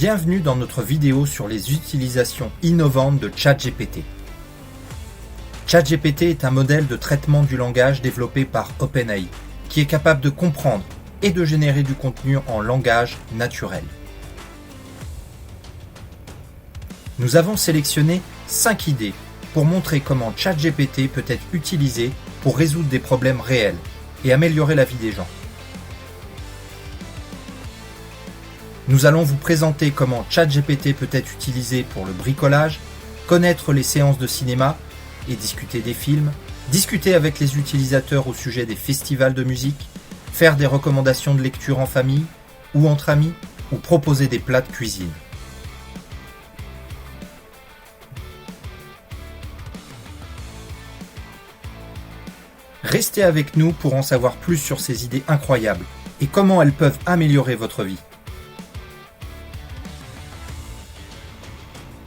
Bienvenue dans notre vidéo sur les utilisations innovantes de ChatGPT. ChatGPT est un modèle de traitement du langage développé par OpenAI, qui est capable de comprendre et de générer du contenu en langage naturel. Nous avons sélectionné 5 idées pour montrer comment ChatGPT peut être utilisé pour résoudre des problèmes réels et améliorer la vie des gens. Nous allons vous présenter comment ChatGPT peut être utilisé pour le bricolage, connaître les séances de cinéma et discuter des films, discuter avec les utilisateurs au sujet des festivals de musique, faire des recommandations de lecture en famille ou entre amis, ou proposer des plats de cuisine. Restez avec nous pour en savoir plus sur ces idées incroyables et comment elles peuvent améliorer votre vie.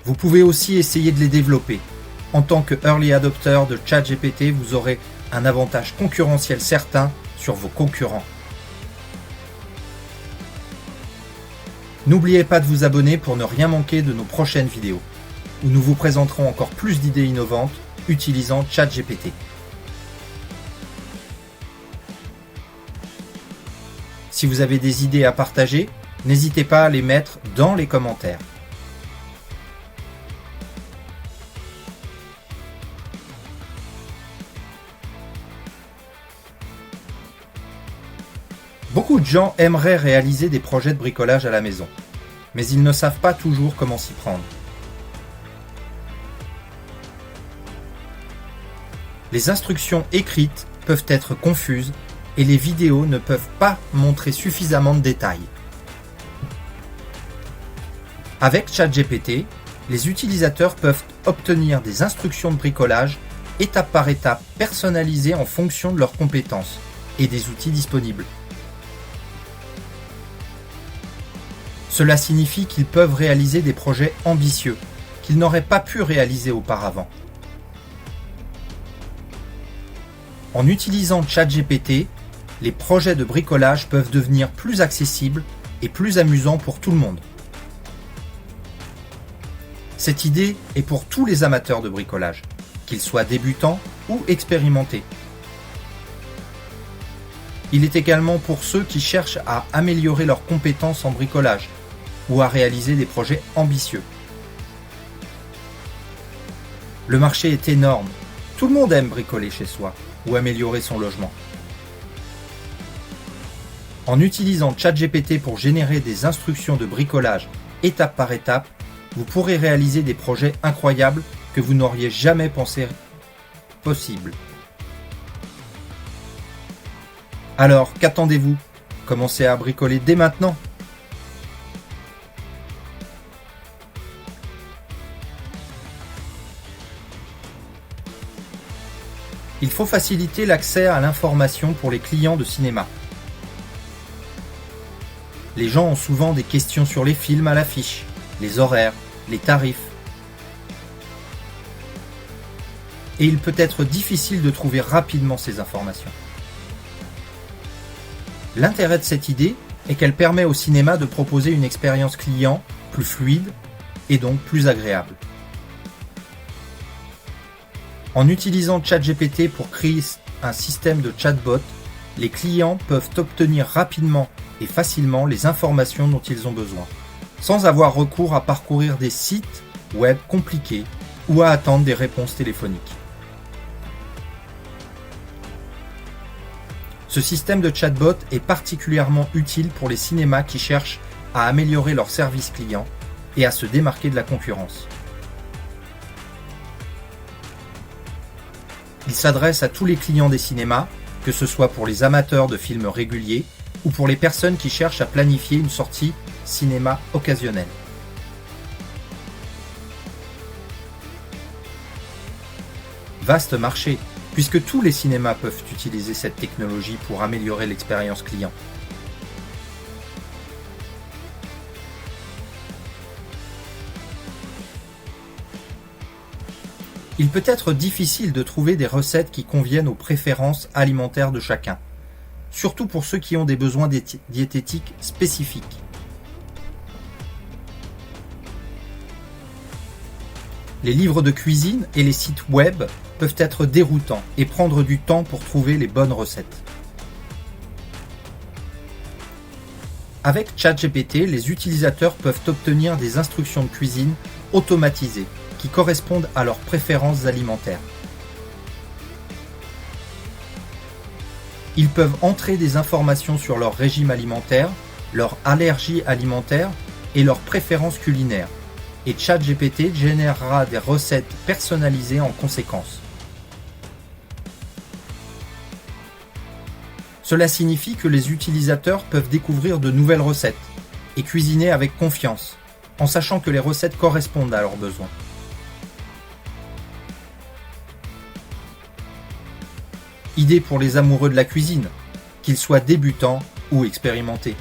Vous pouvez aussi essayer de les développer. En tant que early adopter de ChatGPT, vous aurez un avantage concurrentiel certain sur vos concurrents. N'oubliez pas de vous abonner pour ne rien manquer de nos prochaines vidéos, où nous vous présenterons encore plus d'idées innovantes utilisant ChatGPT. Si vous avez des idées à partager, n'hésitez pas à les mettre dans les commentaires. Beaucoup de gens aimeraient réaliser des projets de bricolage à la maison, mais ils ne savent pas toujours comment s'y prendre. Les instructions écrites peuvent être confuses et les vidéos ne peuvent pas montrer suffisamment de détails. Avec ChatGPT, les utilisateurs peuvent obtenir des instructions de bricolage étape par étape personnalisées en fonction de leurs compétences et des outils disponibles. Cela signifie qu'ils peuvent réaliser des projets ambitieux qu'ils n'auraient pas pu réaliser auparavant. En utilisant ChatGPT, les projets de bricolage peuvent devenir plus accessibles et plus amusants pour tout le monde. Cette idée est pour tous les amateurs de bricolage, qu'ils soient débutants ou expérimentés. Il est également pour ceux qui cherchent à améliorer leurs compétences en bricolage ou à réaliser des projets ambitieux. Le marché est énorme. Tout le monde aime bricoler chez soi ou améliorer son logement. En utilisant ChatGPT pour générer des instructions de bricolage étape par étape, vous pourrez réaliser des projets incroyables que vous n'auriez jamais pensé possibles. Alors, qu'attendez-vous? Commencez à bricoler dès maintenant. Il faut faciliter l'accès à l'information pour les clients de cinéma. Les gens ont souvent des questions sur les films à l'affiche, les horaires, les tarifs. Et il peut être difficile de trouver rapidement ces informations. L'intérêt de cette idée est qu'elle permet au cinéma de proposer une expérience client plus fluide et donc plus agréable. En utilisant ChatGPT pour créer un système de chatbot, les clients peuvent obtenir rapidement et facilement les informations dont ils ont besoin, sans avoir recours à parcourir des sites web compliqués ou à attendre des réponses téléphoniques. Ce système de chatbot est particulièrement utile pour les cinémas qui cherchent à améliorer leur service client et à se démarquer de la concurrence. Il s'adresse à tous les clients des cinémas, que ce soit pour les amateurs de films réguliers ou pour les personnes qui cherchent à planifier une sortie cinéma occasionnelle. Vaste marché, puisque tous les cinémas peuvent utiliser cette technologie pour améliorer l'expérience client. Il peut être difficile de trouver des recettes qui conviennent aux préférences alimentaires de chacun, surtout pour ceux qui ont des besoins diététiques spécifiques. Les livres de cuisine et les sites web peuvent être déroutants et prendre du temps pour trouver les bonnes recettes. Avec ChatGPT, les utilisateurs peuvent obtenir des instructions de cuisine automatisées qui correspondent à leurs préférences alimentaires. Ils peuvent entrer des informations sur leur régime alimentaire, leur allergie alimentaire et leurs préférences culinaires. Et ChatGPT générera des recettes personnalisées en conséquence. Cela signifie que les utilisateurs peuvent découvrir de nouvelles recettes et cuisiner avec confiance, en sachant que les recettes correspondent à leurs besoins. Idée pour les amoureux de la cuisine, qu'ils soient débutants ou expérimentés.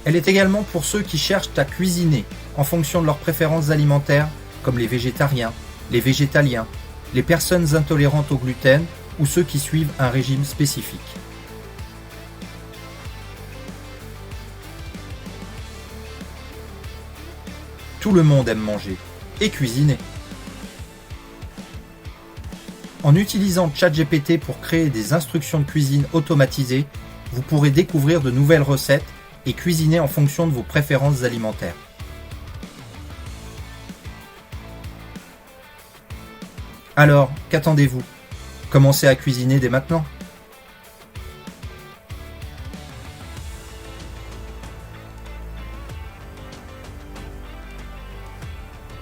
Elle est également pour ceux qui cherchent à cuisiner en fonction de leurs préférences alimentaires, comme les végétariens, les végétaliens, les personnes intolérantes au gluten ou ceux qui suivent un régime spécifique. Tout le monde aime manger et cuisiner. En utilisant ChatGPT pour créer des instructions de cuisine automatisées, vous pourrez découvrir de nouvelles recettes et cuisiner en fonction de vos préférences alimentaires. Alors, qu'attendez-vous ? Commencez à cuisiner dès maintenant.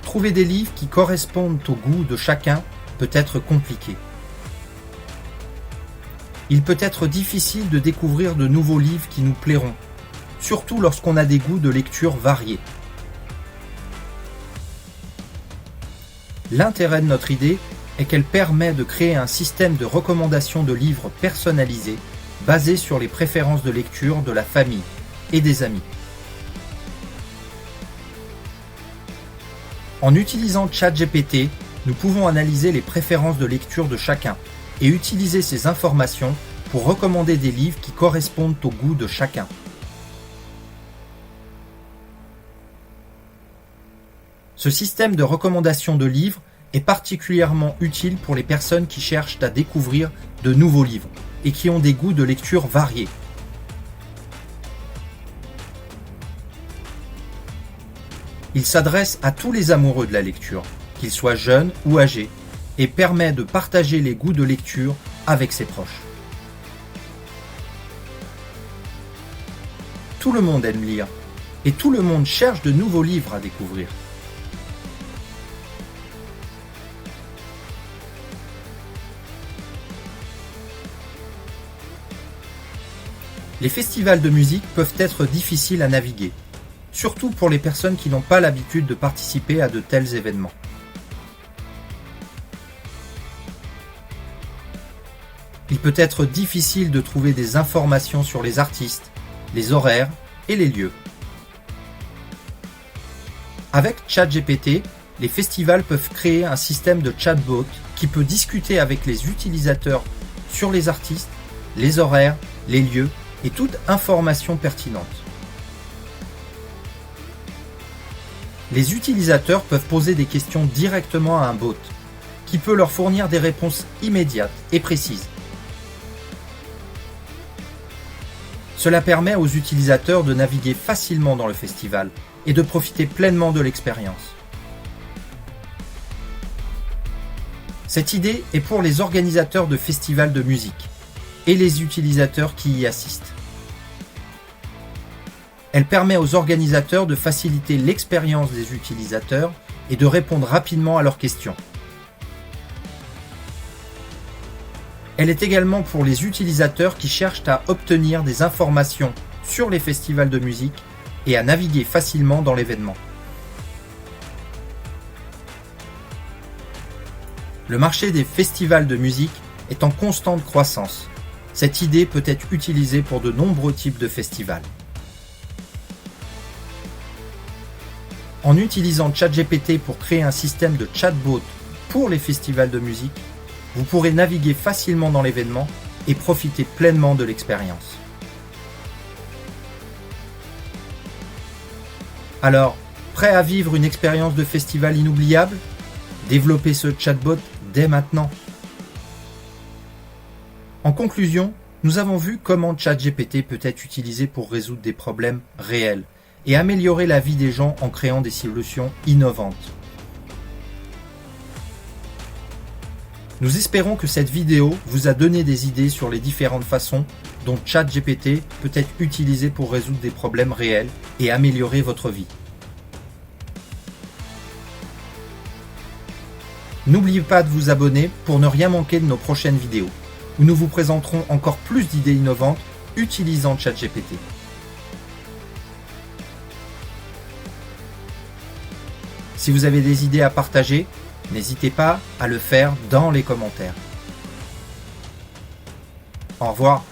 Trouver des livres qui correspondent au goût de chacun peut être compliqué. Il peut être difficile de découvrir de nouveaux livres qui nous plairont, surtout lorsqu'on a des goûts de lecture variés. L'intérêt de notre idée est qu'elle permet de créer un système de recommandation de livres personnalisés basé sur les préférences de lecture de la famille et des amis. En utilisant ChatGPT, nous pouvons analyser les préférences de lecture de chacun et utiliser ces informations pour recommander des livres qui correspondent au goût de chacun. Ce système de recommandation de livres est particulièrement utile pour les personnes qui cherchent à découvrir de nouveaux livres et qui ont des goûts de lecture variés. Il s'adresse à tous les amoureux de la lecture, qu'ils soient jeunes ou âgés, et permet de partager les goûts de lecture avec ses proches. Tout le monde aime lire, et tout le monde cherche de nouveaux livres à découvrir. Les festivals de musique peuvent être difficiles à naviguer, surtout pour les personnes qui n'ont pas l'habitude de participer à de tels événements. Il peut être difficile de trouver des informations sur les artistes, les horaires et les lieux. Avec ChatGPT, les festivals peuvent créer un système de chatbot qui peut discuter avec les utilisateurs sur les artistes, les horaires, les lieux et toute information pertinente. Les utilisateurs peuvent poser des questions directement à un bot, qui peut leur fournir des réponses immédiates et précises. Cela permet aux utilisateurs de naviguer facilement dans le festival et de profiter pleinement de l'expérience. Cette idée est pour les organisateurs de festivals de musique et les utilisateurs qui y assistent. Elle permet aux organisateurs de faciliter l'expérience des utilisateurs et de répondre rapidement à leurs questions. Elle est également pour les utilisateurs qui cherchent à obtenir des informations sur les festivals de musique et à naviguer facilement dans l'événement. Le marché des festivals de musique est en constante croissance. Cette idée peut être utilisée pour de nombreux types de festivals. En utilisant ChatGPT pour créer un système de chatbot pour les festivals de musique, vous pourrez naviguer facilement dans l'événement et profiter pleinement de l'expérience. Alors, Prêt à vivre une expérience de festival inoubliable? Développez ce chatbot dès maintenant. En conclusion, nous avons vu comment ChatGPT peut être utilisé pour résoudre des problèmes réels et améliorer la vie des gens en créant des solutions innovantes. Nous espérons que cette vidéo vous a donné des idées sur les différentes façons dont ChatGPT peut être utilisé pour résoudre des problèmes réels et améliorer votre vie. N'oubliez pas de vous abonner pour ne rien manquer de nos prochaines vidéos, où nous vous présenterons encore plus d'idées innovantes utilisant ChatGPT. Si vous avez des idées à partager, n'hésitez pas à le faire dans les commentaires. Au revoir.